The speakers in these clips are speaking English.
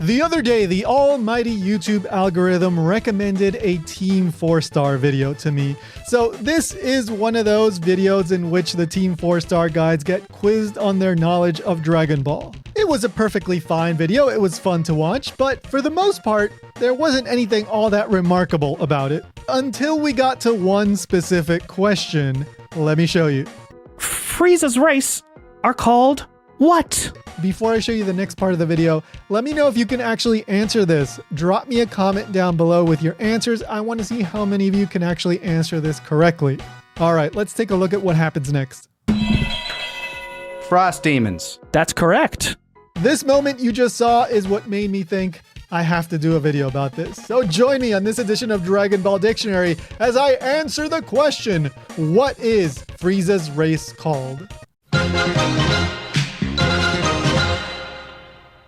The other day, the almighty YouTube algorithm recommended a Team 4-Star video to me. So this is one of those videos in which the Team 4-Star guides get quizzed on their knowledge of Dragon Ball. It was a perfectly fine video, it was fun to watch, but for the most part, there wasn't anything all that remarkable about it. Until we got to one specific question. Let me show you. Frieza's race are called what? Before I show you the next part of the video, let me know if you can actually answer this. Drop me a comment down below with your answers. I want to see how many of you can actually answer this correctly. All right, let's take a look at what happens next. Frost demons. That's correct. This moment you just saw is what made me think I have to do a video about this. So join me on this edition of Dragon Ball Dictionary as I answer the question, what is Frieza's race called?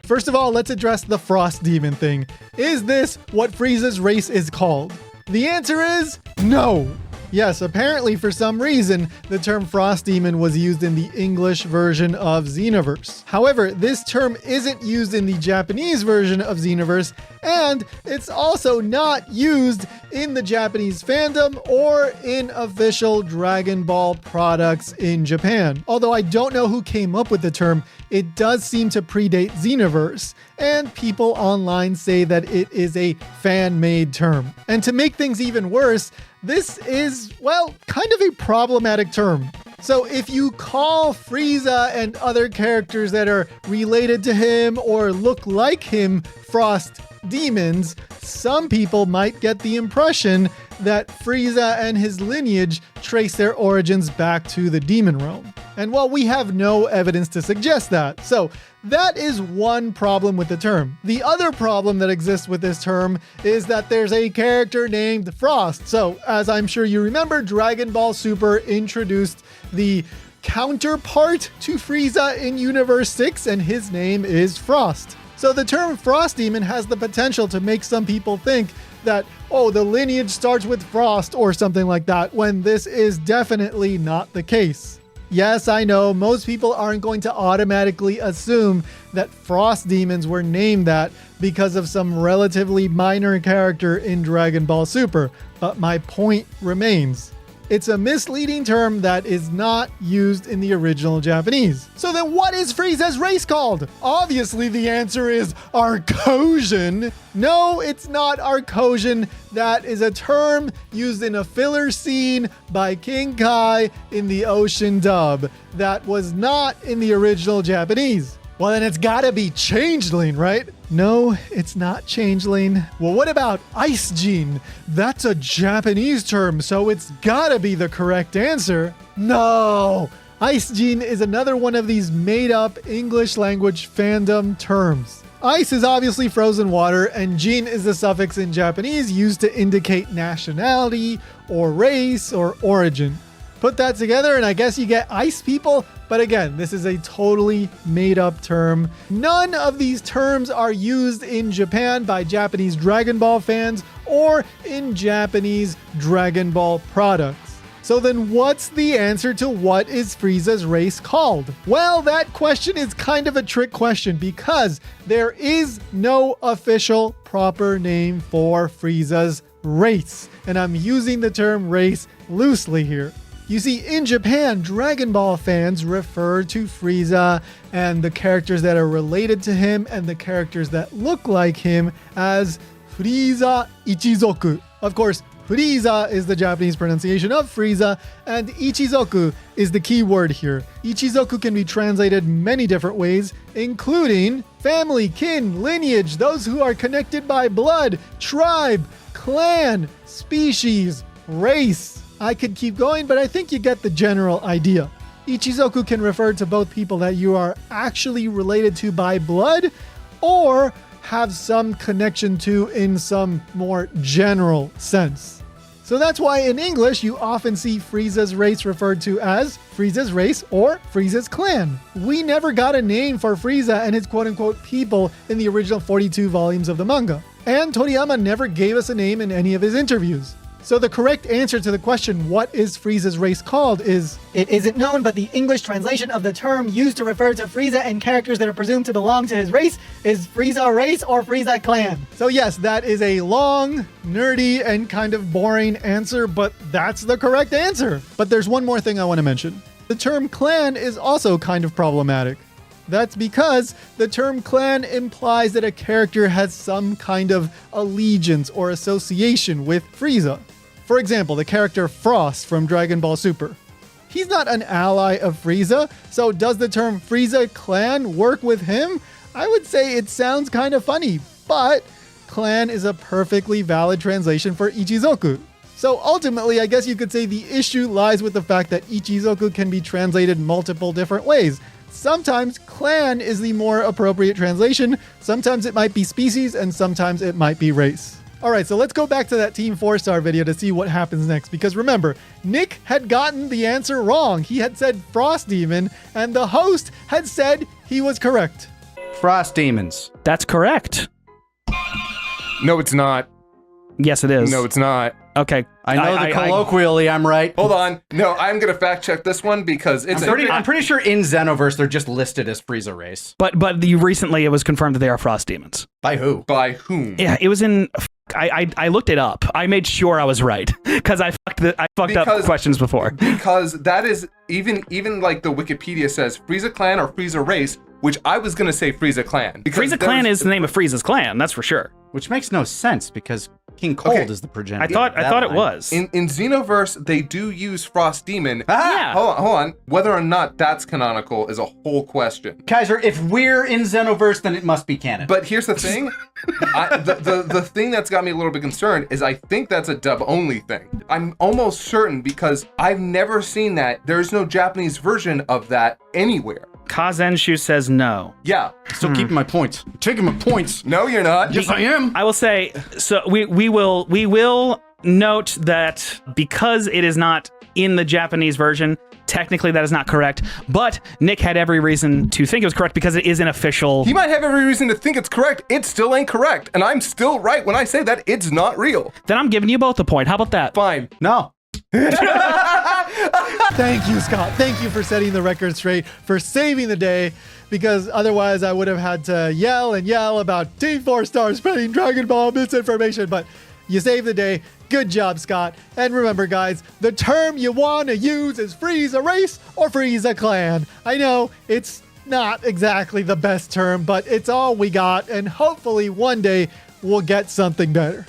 First of all, let's address the Frost Demon thing. Is this what Frieza's race is called? The answer is no. Yes, apparently for some reason, the term Frost Demon was used in the English version of Xenoverse. However, this term isn't used in the Japanese version of Xenoverse, and it's also not used in the Japanese fandom or in official Dragon Ball products in Japan. Although I don't know who came up with the term, it does seem to predate Xenoverse, and people online say that it is a fan-made term. And to make things even worse, this is, well, kind of a problematic term. So if you call Frieza and other characters that are related to him or look like him Frost Demons, some people might get the impression that Frieza and his lineage trace their origins back to the demon realm. And well, we have no evidence to suggest that. So that is one problem with the term. The other problem that exists with this term is that there's a character named Frost. So as I'm sure you remember, Dragon Ball Super introduced the counterpart to Frieza in Universe 6, and his name is Frost. So the term Frost Demon has the potential to make some people think that, oh, the lineage starts with Frost or something like that, when this is definitely not the case. Yes, I know most people aren't going to automatically assume that Frost Demons were named that because of some relatively minor character in Dragon Ball Super, but my point remains. It's a misleading term that is not used in the original Japanese. So then what is Frieza's race called? Obviously the answer is Arcosian. No, it's not Arcosian. That is a term used in a filler scene by King Kai in the Ocean dub. That was not in the original Japanese. Well, then it's gotta be Changeling, right? No, it's not Changeling. Well, what about Ice-jin? That's a Japanese term, so it's gotta be the correct answer. No! Ice-jin is another one of these made-up English language fandom terms. Ice is obviously frozen water, and jin is the suffix in Japanese used to indicate nationality, or race, or origin. Put that together and I guess you get ice people. But again, this is a totally made up term. None of these terms are used in Japan by Japanese Dragon Ball fans or in Japanese Dragon Ball products. So then what's the answer to what is Frieza's race called? Well, that question is kind of a trick question because there is no official proper name for Frieza's race. And I'm using the term race loosely here. You see, in Japan, Dragon Ball fans refer to Frieza and the characters that are related to him and the characters that look like him as Frieza Ichizoku. Of course, Frieza is the Japanese pronunciation of Frieza, and Ichizoku is the key word here. Ichizoku can be translated many different ways, including family, kin, lineage, those who are connected by blood, tribe, clan, species, race. I could keep going, but I think you get the general idea. Ichizoku can refer to both people that you are actually related to by blood or have some connection to in some more general sense. So that's why in English, you often see Frieza's race referred to as Frieza's race or Frieza's clan. We never got a name for Frieza and his quote-unquote people in the original 42 volumes of the manga. And Toriyama never gave us a name in any of his interviews. So the correct answer to the question, what is Frieza's race called, is It isn't known, but the English translation of the term used to refer to Frieza and characters that are presumed to belong to his race is Frieza race or Frieza clan. So yes, that is a long, nerdy, and kind of boring answer, but that's the correct answer. But there's one more thing I want to mention. The term clan is also kind of problematic. That's because the term clan implies that a character has some kind of allegiance or association with Frieza. For example, the character Frost from Dragon Ball Super. He's not an ally of Frieza, so does the term Frieza clan work with him? I would say it sounds kind of funny, but clan is a perfectly valid translation for Ichizoku. So ultimately, I guess you could say the issue lies with the fact that Ichizoku can be translated multiple different ways. Sometimes clan is the more appropriate translation, sometimes it might be species, and sometimes it might be race. Alright, so let's go back to that Team 4-Star video to see what happens next, because remember, Nick had gotten the answer wrong. He had said Frost Demon, and the host had said he was correct. Frost demons. That's correct. No, it's not. Yes, it is. No, it's not. Okay. I know that colloquially I'm right. Hold on. No, I'm gonna fact check this one because it's I'm pretty sure in Xenoverse they're just listed as Frieza race. But recently it was confirmed that they are frost demons. By who? by whom? Yeah, it was in. I looked it up. I made sure I was right because I fucked up questions before. Because that is even like the Wikipedia says Frieza clan or Frieza race, which I was gonna say Frieza clan. Frieza clan is the name of Frieza's clan, that's for sure. Which makes no sense because King Cold is the progenitor. I thought it was. In Xenoverse, they do use Frost Demon. Yeah. Hold on. Whether or not that's canonical is a whole question. Kaiser, if we're in Xenoverse, then it must be canon. But here's the thing. The thing that's got me a little bit concerned is I think that's a dub-only thing. I'm almost certain because I've never seen that. There's no Japanese version of that anywhere. Kazenshu says no. Yeah. Still keeping my points. Taking my points. No, you're not. Yes, I am. I will say, so we will note that because it is not in the Japanese version, technically that is not correct, but Nick had every reason to think it was correct because it is an official... He might have every reason to think it's correct. It still ain't correct. And I'm still right when I say that it's not real. Then I'm giving you both a point. How about that? Fine. No. Thank you, Scott. Thank you for setting the record straight, for saving the day, because otherwise I would have had to yell and yell about Team 4-Star spreading Dragon Ball misinformation, but you saved the day. Good job, Scott. And remember, guys, the term you want to use is Frieza race or Frieza clan. I know it's not exactly the best term, but it's all we got, and hopefully one day we'll get something better.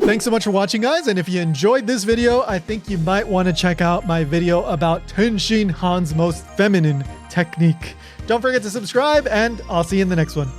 Thanks so much for watching, guys, and if you enjoyed this video, I think you might want to check out my video about Tenshin Han's most feminine technique. Don't forget to subscribe, and I'll see you in the next one.